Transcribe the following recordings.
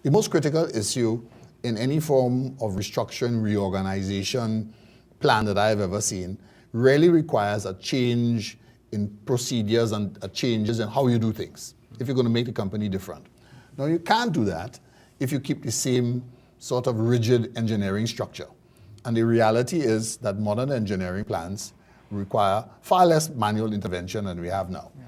The most critical issue in any form of restructuring, reorganization plan that I've ever seen really requires a change in procedures and changes in how you do things if you're going to make the company different. Now, you can't do that if you keep the same sort of rigid engineering structure. And the reality is that modern engineering plans require far less manual intervention than we have now. Yeah.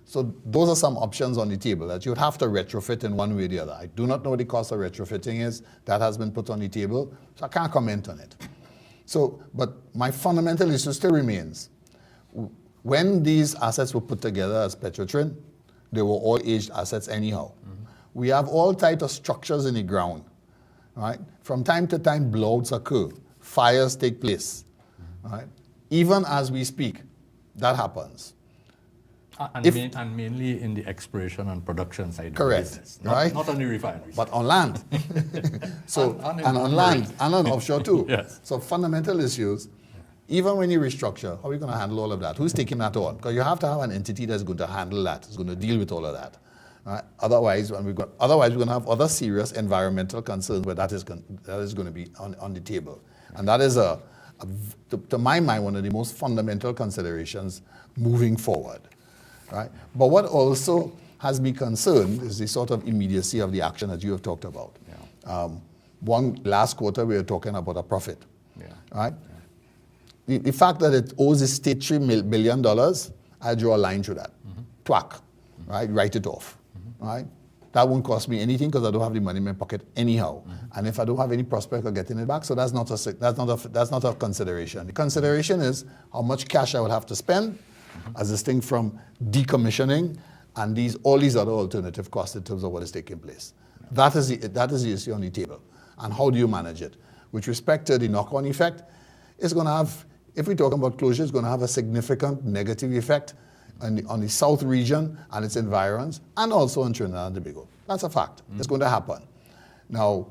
So those are some options on the table that you'd have to retrofit in one way or the other. I do not know what the cost of retrofitting is. That has been put on the table, so I can't comment on it. So, but my fundamental issue still remains. When these assets were put together as Petrotrin, they were all aged assets anyhow. Mm-hmm. We have all types of structures in the ground, right? From time to time, blowouts occur, fires take place, right? Even as we speak, that happens. And mainly in the exploration and production side correct, of the business. Right? Not on the refineries. But on land. So, and on land, and on offshore too. Yes. So fundamental issues, even when you restructure, how are you going to handle all of that? Who's taking that on? Because you have to have an entity that's going to handle that, is going to deal with all of that. Right? Otherwise, we're going to have other serious environmental concerns where that is going to be on the table. And that is, to my mind, one of the most fundamental considerations moving forward. Right? But what also has me concerned is the sort of immediacy of the action that you have talked about. Yeah. Last quarter, we were talking about a profit. Yeah. Right? Yeah. The fact that it owes the state $3 billion, I draw a line through that. Mm-hmm. Twack. Mm-hmm. Right? Write it off. Mm-hmm. Right? That won't cost me anything because I don't have the money in my pocket anyhow. Mm-hmm. And if I don't have any prospect of getting it back, so that's not a consideration. The consideration is how much cash I would have to spend, as distinct from decommissioning and all these other alternative costs in terms of what is taking place. That is the issue on the table. And how do you manage it? With respect to the knock-on effect, it's going to have, if we're talking about closure, it's going to have a significant negative effect on the south region and its environs, and also on Trinidad and Tobago. That's a fact. It's going to happen. Now,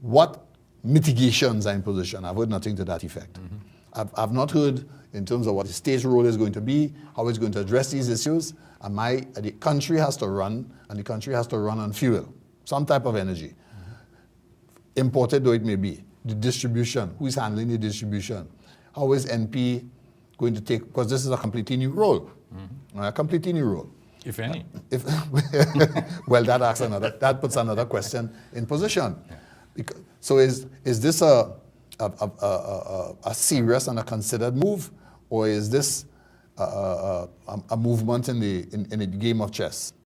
what mitigations are in position? I've heard nothing to that effect. I've not heard in terms of what the state's role is going to be, how it's going to address these issues. And the country has to run, and the country has to run on fuel, some type of energy. Imported though it may be. The distribution, who is handling the distribution? How is NP going to take, because this is a completely new role. A completely new role. If any. Well, that puts another question in position. Yeah. So is this a serious and a considered move, or is this a movement in the game of chess?